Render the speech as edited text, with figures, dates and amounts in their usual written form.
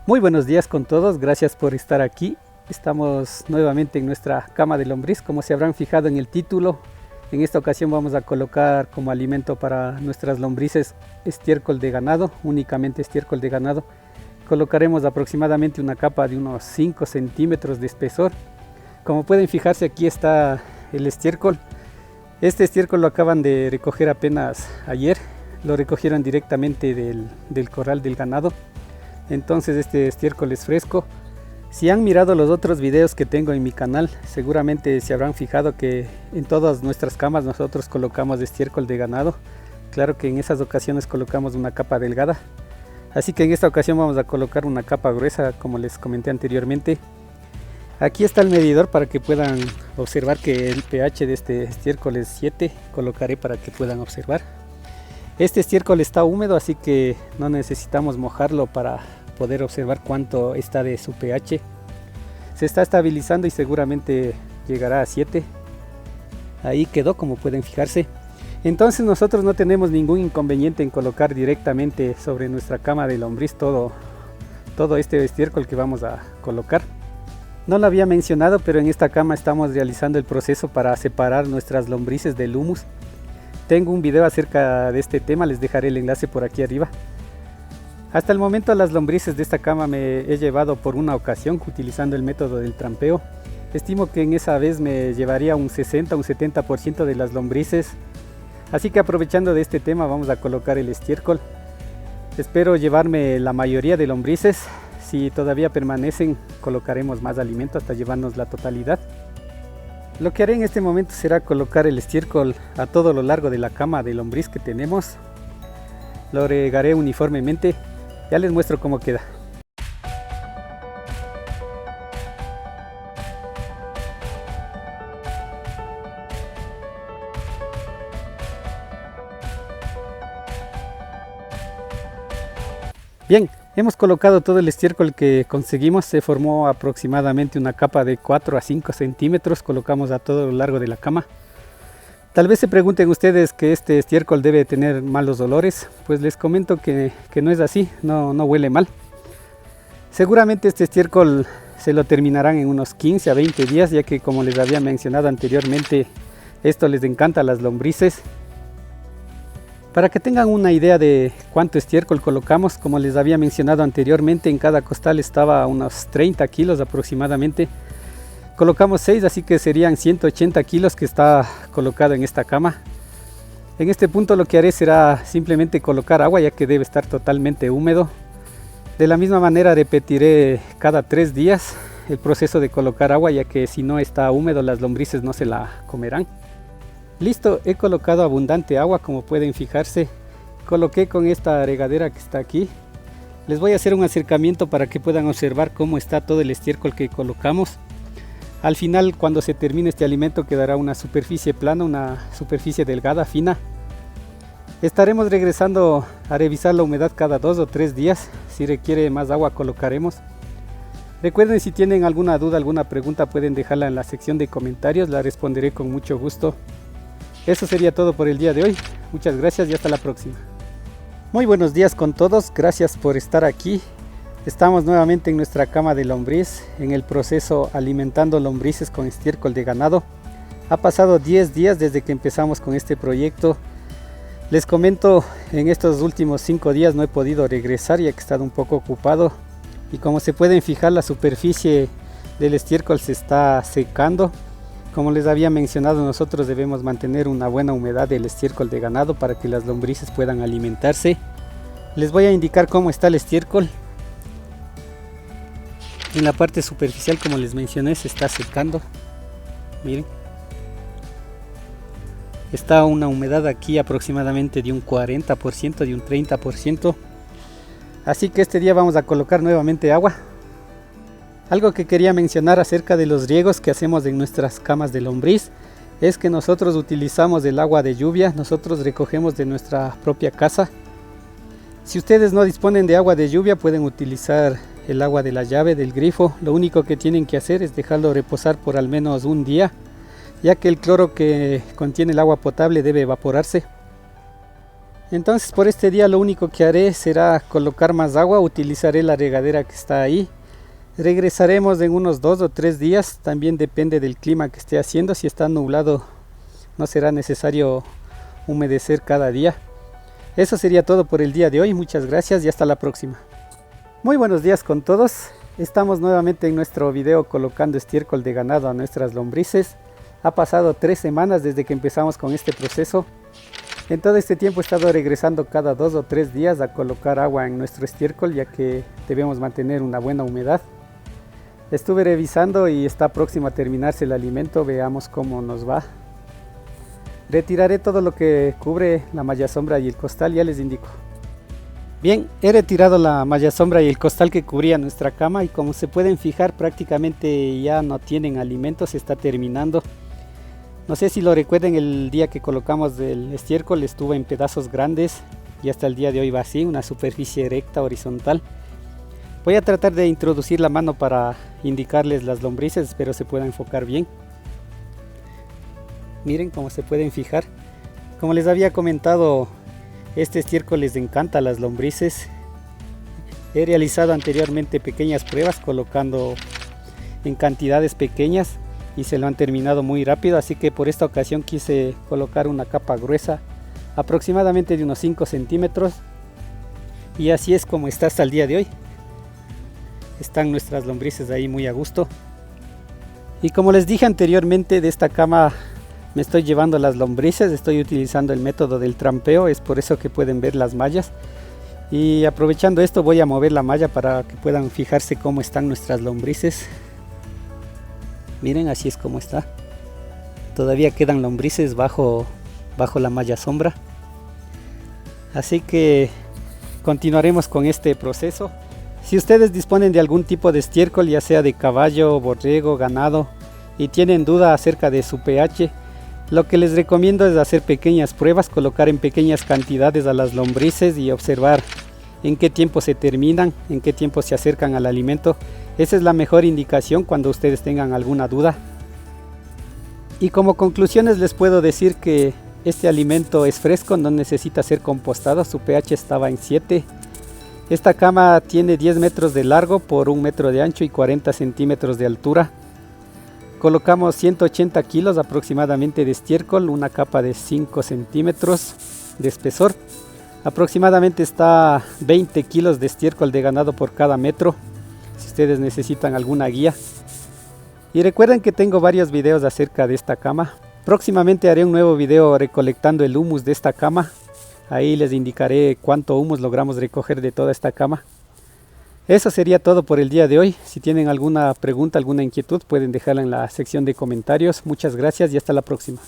Muy buenos días con todos, gracias por estar aquí. Estamos nuevamente en nuestra cama de lombriz, como se habrán fijado en el título. En esta ocasión vamos a colocar como alimento para nuestras lombrices estiércol de ganado, únicamente estiércol de ganado. Colocaremos aproximadamente una capa de unos 5 centímetros de espesor. Como pueden fijarse, aquí está el estiércol. Este estiércol lo acaban de recoger apenas ayer, lo recogieron directamente del corral del ganado. Entonces este estiércol es fresco. Si han mirado los otros videos que tengo en mi canal, seguramente se habrán fijado que en todas nuestras camas nosotros colocamos estiércol de ganado. Claro que en esas ocasiones colocamos una capa delgada, así que en esta ocasión vamos a colocar una capa gruesa, como les comenté anteriormente. Aquí está el medidor para que puedan observar que el pH de este estiércol es 7. Colocaré para que puedan observar. Este estiércol está húmedo, así que no necesitamos mojarlo para poder observar cuánto está de su pH. Se está estabilizando y seguramente llegará a 7. Ahí quedó, como pueden fijarse. Entonces nosotros no tenemos ningún inconveniente en colocar directamente sobre nuestra cama de lombriz todo este estiércol que vamos a colocar. No lo había mencionado, pero en esta cama estamos realizando el proceso para separar nuestras lombrices del humus. Tengo un video acerca de este tema, les dejaré el enlace por aquí arriba. Hasta el momento las lombrices de esta cama me he llevado por una ocasión utilizando el método del trampeo. Estimo que en esa vez me llevaría un 60 o un 70% de las lombrices. Así que aprovechando de este tema vamos a colocar el estiércol. Espero llevarme la mayoría de lombrices. Si todavía permanecen, colocaremos más alimento hasta llevarnos la totalidad. Lo que haré en este momento será colocar el estiércol a todo lo largo de la cama de lombriz que tenemos. Lo regaré uniformemente. Ya les muestro cómo queda. Bien, hemos colocado todo el estiércol que conseguimos. Se formó aproximadamente una capa de 4 a 5 centímetros. Colocamos a todo lo largo de la cama. Tal vez se pregunten ustedes que este estiércol debe tener malos olores. Pues les comento que no es así, no huele mal. Seguramente este estiércol se lo terminarán en unos 15 a 20 días, ya que como les había mencionado anteriormente, esto les encanta a las lombrices. Para que tengan una idea de cuánto estiércol colocamos, como les había mencionado anteriormente, en cada costal estaba a unos 30 kilos aproximadamente. Colocamos 6, así que serían 180 kilos que está colocado en esta cama. En este punto lo que haré será simplemente colocar agua, ya que debe estar totalmente húmedo. De la misma manera repetiré cada 3 días el proceso de colocar agua, ya que si no está húmedo las lombrices no se la comerán. Listo, he colocado abundante agua, como pueden fijarse. Coloqué con esta regadera que está aquí. Les voy a hacer un acercamiento para que puedan observar cómo está todo el estiércol que colocamos. Al final, cuando se termine este alimento, quedará una superficie plana, una superficie delgada, fina. Estaremos regresando a revisar la humedad cada 2 o 3 días. Si requiere más agua, colocaremos. Recuerden, si tienen alguna duda, alguna pregunta, pueden dejarla en la sección de comentarios. La responderé con mucho gusto. Eso sería todo por el día de hoy. Muchas gracias y hasta la próxima. Muy buenos días con todos. Gracias por estar aquí. Estamos nuevamente en nuestra cama de lombriz, en el proceso alimentando lombrices con estiércol de ganado. Ha pasado 10 días desde que empezamos con este proyecto. Les comento, en estos últimos 5 días no he podido regresar ya que he estado un poco ocupado. Y como se pueden fijar, la superficie del estiércol se está secando. Como les había mencionado, nosotros debemos mantener una buena humedad del estiércol de ganado para que las lombrices puedan alimentarse. Les voy a indicar cómo está el estiércol. En la parte superficial, como les mencioné, se está secando. Miren. Está una humedad aquí aproximadamente de un 40%, de un 30%. Así que este día vamos a colocar nuevamente agua. Algo que quería mencionar acerca de los riegos que hacemos en nuestras camas de lombriz es que nosotros utilizamos el agua de lluvia. Nosotros recogemos de nuestra propia casa. Si ustedes no disponen de agua de lluvia, pueden utilizar el agua de la llave, del grifo. Lo único que tienen que hacer es dejarlo reposar por al menos un día, ya que el cloro que contiene el agua potable debe evaporarse. Entonces por este día lo único que haré será colocar más agua, utilizaré la regadera que está ahí. Regresaremos en unos 2 o 3 días, también depende del clima que esté haciendo. Si está nublado no será necesario humedecer cada día. Eso sería todo por el día de hoy, muchas gracias y hasta la próxima. Muy buenos días con todos, estamos nuevamente en nuestro video colocando estiércol de ganado a nuestras lombrices. Ha pasado 3 semanas desde que empezamos con este proceso. En todo este tiempo he estado regresando cada 2 o 3 días a colocar agua en nuestro estiércol, ya que debemos mantener una buena humedad. Estuve revisando y está próximo a terminarse el alimento, veamos cómo nos va. Retiraré todo lo que cubre la malla sombra y el costal, ya les indico. Bien, he retirado la malla sombra y el costal que cubría nuestra cama y como se pueden fijar prácticamente ya no tienen alimento, se está terminando. No sé si lo recuerden, el día que colocamos el estiércol estuvo en pedazos grandes y hasta el día de hoy va así, una superficie recta, horizontal. Voy a tratar de introducir la mano para indicarles las lombrices, espero se pueda enfocar bien. Miren cómo se pueden fijar. Como les había comentado, este estiércol les encanta a las lombrices. He realizado anteriormente pequeñas pruebas colocando en cantidades pequeñas y se lo han terminado muy rápido, así que por esta ocasión quise colocar una capa gruesa, aproximadamente de unos 5 centímetros, y así es como está hasta el día de hoy. Están nuestras lombrices ahí muy a gusto. Y como les dije anteriormente, de esta cama me estoy llevando las lombrices, estoy utilizando el método del trampeo, es por eso que pueden ver las mallas. Y aprovechando esto voy a mover la malla para que puedan fijarse cómo están nuestras lombrices. Miren, así es como está. Todavía quedan lombrices bajo la malla sombra. Así que continuaremos con este proceso. Si ustedes disponen de algún tipo de estiércol, ya sea de caballo, borrego, ganado, y tienen duda acerca de su pH, lo que les recomiendo es hacer pequeñas pruebas, colocar en pequeñas cantidades a las lombrices y observar en qué tiempo se terminan, en qué tiempo se acercan al alimento. Esa es la mejor indicación cuando ustedes tengan alguna duda. Y como conclusiones les puedo decir que este alimento es fresco, no necesita ser compostado, su pH estaba en 7. Esta cama tiene 10 metros de largo por 1 metro de ancho y 40 centímetros de altura. Colocamos 180 kilos aproximadamente de estiércol, una capa de 5 centímetros de espesor. Aproximadamente está 20 kilos de estiércol de ganado por cada metro, si ustedes necesitan alguna guía. Y recuerden que tengo varios videos acerca de esta cama. Próximamente haré un nuevo video recolectando el humus de esta cama. Ahí les indicaré cuánto humus logramos recoger de toda esta cama. Eso sería todo por el día de hoy. Si tienen alguna pregunta, alguna inquietud, pueden dejarla en la sección de comentarios. Muchas gracias y hasta la próxima.